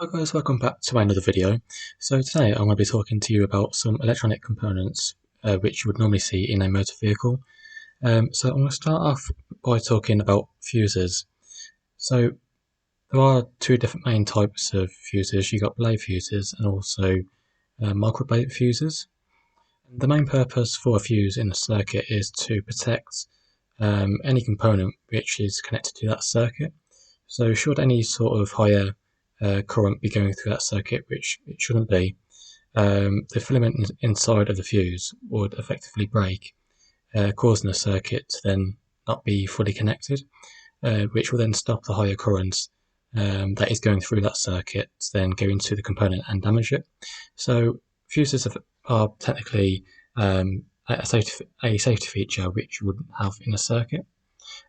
Hi guys, welcome back to another video. So today I'm going to be talking to you about some electronic components which you would normally see in a motor vehicle. So I'm going to start off by talking about fuses. So there are two different main types of fuses. You've got blade fuses and also microblade fuses. The main purpose for a fuse in a circuit is to protect any component which is connected to that circuit. So should any sort of higher current be going through that circuit, which it shouldn't be, the filament inside of the fuse would effectively break, causing the circuit to then not be fully connected, which will then stop the higher current that is going through that circuit to then go into the component and damage it. So fuses are technically a safety feature which you wouldn't have in a circuit.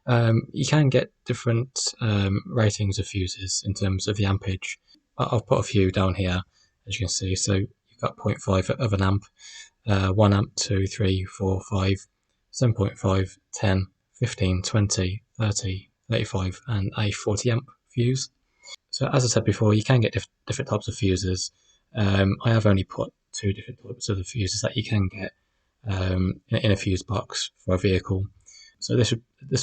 You can get different ratings of fuses in terms of the ampage. I've put a few down here, as you can see. So you've got 0.5 of an amp, 1 amp, 2, 3, 4, 5, 7.5, 10, 15, 20, 30, 35, and a 40 amp fuse. So as I said before, you can get different types of fuses. I have only put two different types of the fuses that you can get in a fuse box for a vehicle. So this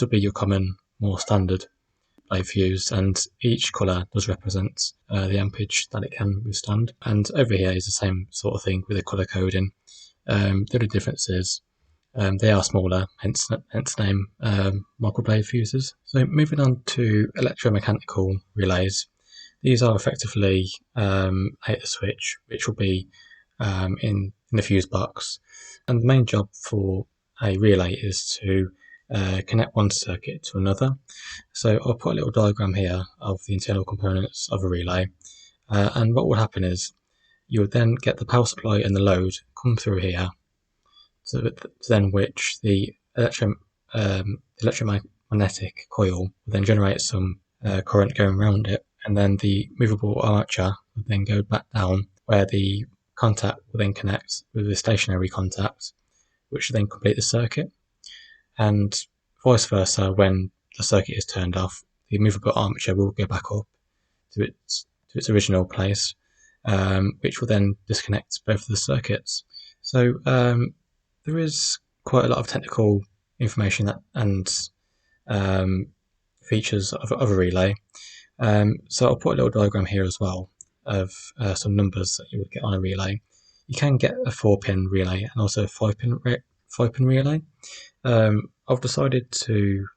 would be your common, more standard blade fuse, and each colour does represent the ampage that it can withstand. And over here is the same sort of thing with the colour coding. The only difference is they are smaller, hence name microblade fuses. So moving on to electromechanical relays. These are effectively a switch, which will be in the fuse box, and the main job for a relay is to connect one circuit to another. So I'll put a little diagram here of the internal components of a relay, and what will happen is you would then get the power supply and the load come through here, to then which the electromagnetic coil will then generate some current going around it, and then the movable armature will then go back down where the contact will then connect with the stationary contact, which will then complete the circuit. And vice versa, when the circuit is turned off, the movable armature will go back up to its original place, which will then disconnect both of the circuits. So there is quite a lot of technical information and features of a relay. So I'll put a little diagram here as well of some numbers that you would get on a relay. You can get a 4-pin relay and also a 5-pin relay. I've decided to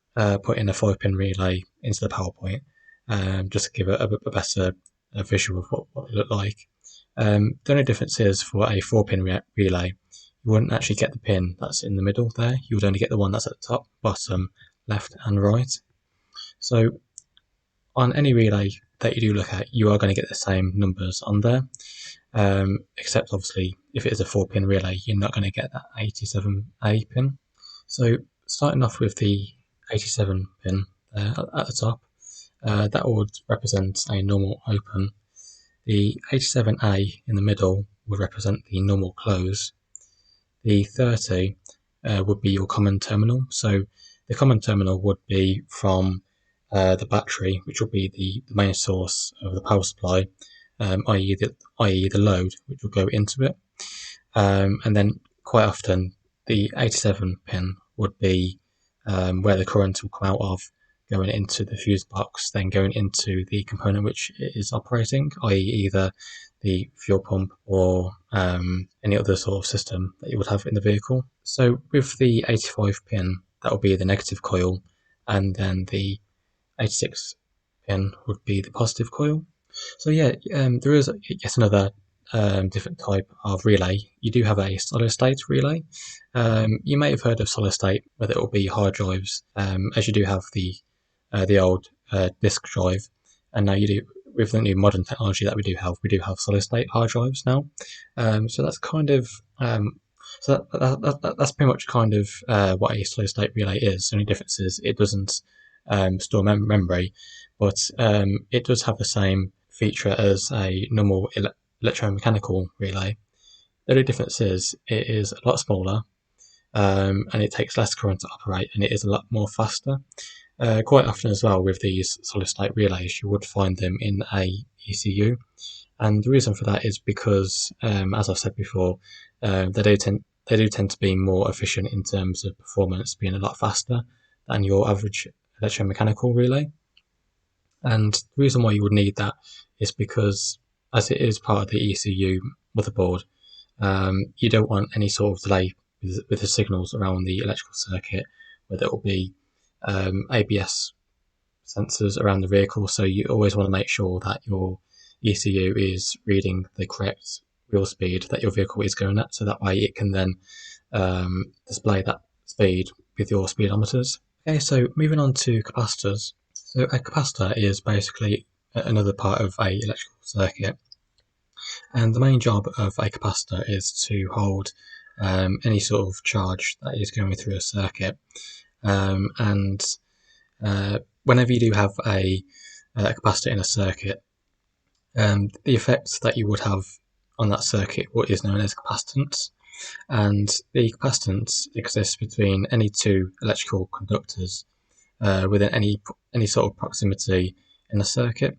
put in a 5-pin relay into the PowerPoint, just to give it a better visual of what it looked like. The only difference is for a 4-pin relay, you wouldn't actually get the pin that's in the middle there. You would only get the one that's at the top, bottom, left and right. So on any relay that you do look at, you are going to get the same numbers on there, except obviously if it is a 4-pin relay, you're not going to get that 87A pin. So starting off with the 87 pin there at the top, that would represent a normal open. The 87A in the middle would represent the normal close. The 30 would be your common terminal. So the common terminal would be from the battery, which will be the main source of the power supply, i.e. the load, which will go into it. And then quite often the 87 pin would be where the current will come out of, going into the fuse box, then going into the component which it is operating, i.e. either the fuel pump or any other sort of system that you would have in the vehicle. So with the 85 pin, that will be the negative coil, and then the 86 pin would be the positive coil. So yeah, there is yet another different type of relay. You do have a solid state relay. You may have heard of solid state, whether it will be hard drives, as you do have the old disk drive, and now you do, with the new modern technology that we do have solid state hard drives now. So that's kind of that's pretty much kind of what a solid state relay is. The only difference is it doesn't store memory, but it does have the same feature as a normal electromechanical relay. The only difference is it is a lot smaller, and it takes less current to operate, and it is a lot more faster. Quite often as well with these solid state relays, you would find them in a ECU, and the reason for that is because, as I've said before, they do tend to be more efficient in terms of performance, being a lot faster than your average electromechanical relay. And the reason why you would need that is because, as it is part of the ECU motherboard, you don't want any sort of delay with the signals around the electrical circuit, whether it will be ABS sensors around the vehicle. So you always want to make sure that your ECU is reading the correct real speed that your vehicle is going at, so that way it can then display that speed with your speedometers. Okay, so moving on to capacitors. So a capacitor is basically another part of a electrical circuit, and the main job of a capacitor is to hold any sort of charge that is going through a circuit. And whenever you do have a capacitor in a circuit, the effect that you would have on that circuit what is known as capacitance. And the capacitance exists between any two electrical conductors within any sort of proximity in a circuit.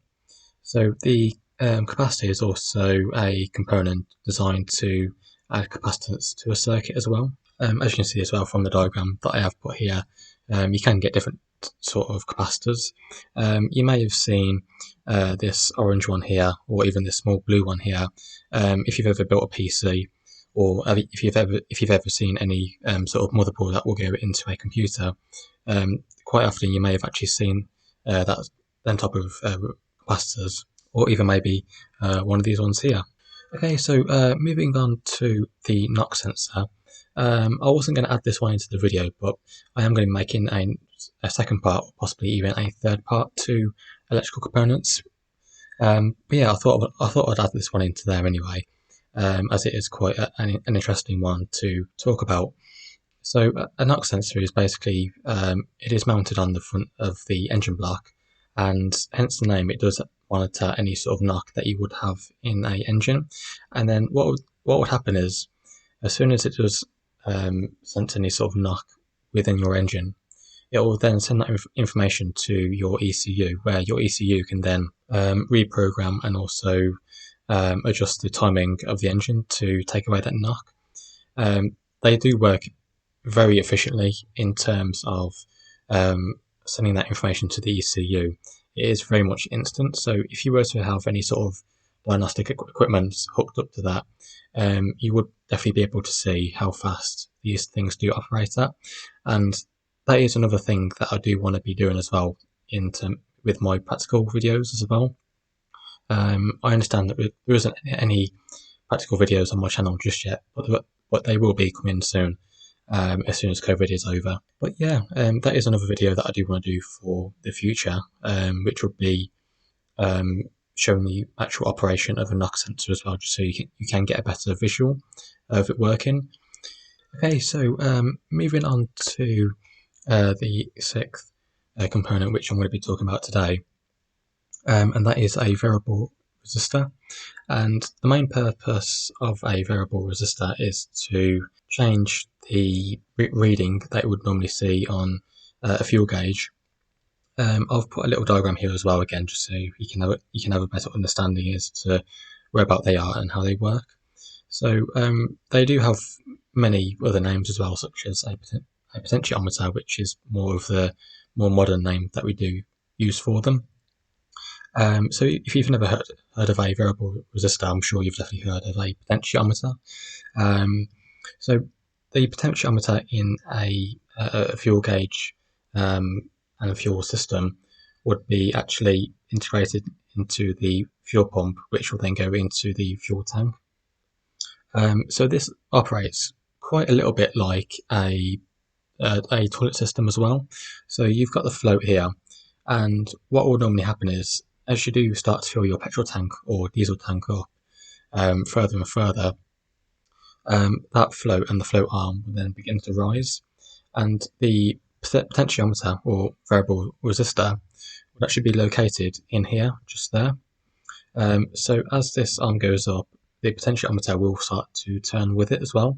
So the capacitor is also a component designed to add capacitance to a circuit as well. As you can see as well from the diagram that I have put here, you can get different sort of capacitors. You may have seen this orange one here, or even this small blue one here. If you've ever built a PC, or if you've ever seen any sort of motherboard that will go into a computer, quite often you may have actually seen that type of capacitors, or even maybe one of these ones here. Okay, so moving on to the knock sensor. I wasn't going to add this one into the video, but I am going to be making a second part, or possibly even a third part to electrical components. But yeah, I thought I'd add this one into there anyway, as it is quite an interesting one to talk about. So a knock sensor is basically it is mounted on the front of the engine block, and hence the name. It does monitor any sort of knock that you would have in a engine. And then what would happen is, as soon as it does sense any sort of knock within your engine, it will then send that information to your ECU, where your ECU can then reprogram and also adjust the timing of the engine to take away that knock. They do work very efficiently in terms of sending that information to the ECU. It is very much instant, so if you were to have any sort of diagnostic equipment hooked up to that, you would definitely be able to see how fast these things do operate at. And that is another thing that I do want to be doing as well with my practical videos as well. I understand that there isn't any practical videos on my channel just yet, but they will be coming soon, as soon as COVID is over. But yeah, that is another video that I do want to do for the future, which would be showing the actual operation of a knock sensor as well, just so you can get a better visual of it working. Okay, so moving on to the sixth component, which I'm going to be talking about today, and that is a variable resistor. And the main purpose of a variable resistor is to change the reading that you would normally see on a fuel gauge. I've put a little diagram here as well, again, just so you can have a better understanding as to whereabout they are and how they work. So they do have many other names as well, such as a potentiometer, which is more of the more modern name that we do use for them. So if you've never heard of a variable resistor, I'm sure you've definitely heard of a potentiometer. So the potentiometer in a fuel gauge and a fuel system would be actually integrated into the fuel pump, which will then go into the fuel tank. So this operates quite a little bit like a toilet system as well. So you've got the float here, and what will normally happen is, as you do start to fill your petrol tank or diesel tank up further and further, that float and the float arm will then begin to rise, and the potentiometer or variable resistor would actually be located in here, just there. So as this arm goes up, the potentiometer will start to turn with it as well,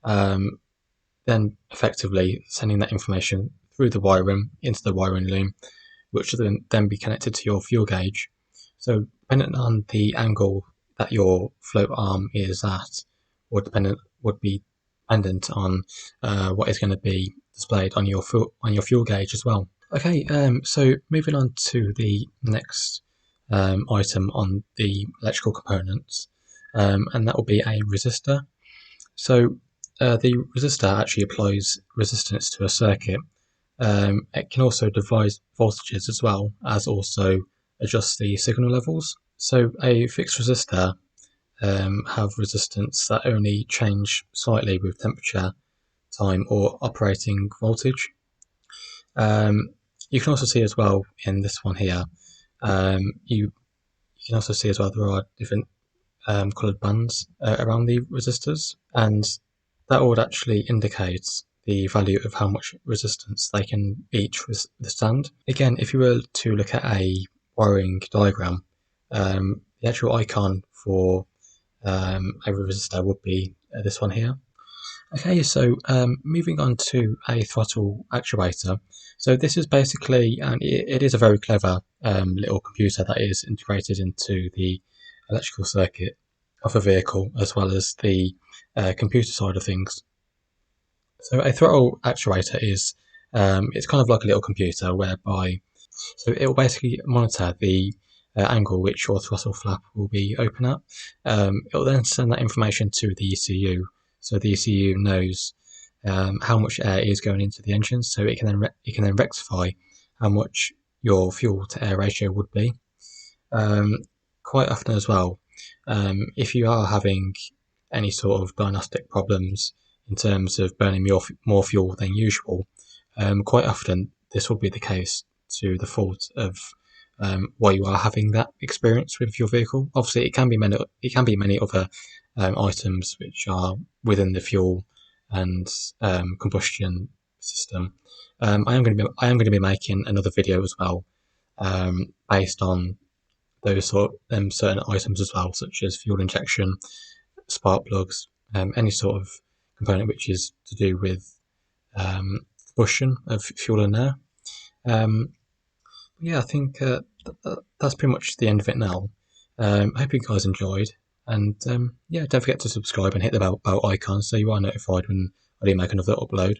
then effectively sending that information through the wiring into the wiring loom, which will then be connected to your fuel gauge. So depending on the angle that your float arm is at, would be dependent on what is going to be displayed on your fuel gauge as well. Okay, so moving on to the next item on the electrical components, and that will be a resistor. So the resistor actually applies resistance to a circuit. It can also devise voltages as well as also adjust the signal levels. So a fixed resistor have resistance that only change slightly with temperature, time, or operating voltage. You can also see as well in this one here, you can also see as well there are different coloured bands around the resistors, and that would actually indicate the value of how much resistance they can each withstand. Again, if you were to look at a wiring diagram, the actual icon for a resistor would be this one here. Okay, so moving on to a throttle actuator. So this is basically, it is a very clever little computer that is integrated into the electrical circuit of a vehicle, as well as the computer side of things. So a throttle actuator is, it's kind of like a little computer whereby, so it will basically monitor the angle which your throttle flap will be open at. It will then send that information to the ECU, so the ECU knows how much air is going into the engine, so it can then rectify how much your fuel to air ratio would be. Quite often as well, if you are having any sort of diagnostic problems in terms of burning more fuel than usual, quite often this will be the case to the fault of why you are having that experience with your vehicle. Obviously, it can be many other items which are within the fuel and combustion system. I am going to be making another video as well, based on those certain items as well, such as fuel injection, spark plugs, any sort of component which is to do with combustion of fuel and air. Yeah, I think that's pretty much the end of it now. I hope you guys enjoyed, and yeah, don't forget to subscribe and hit the bell icon so you are notified when I do make another upload.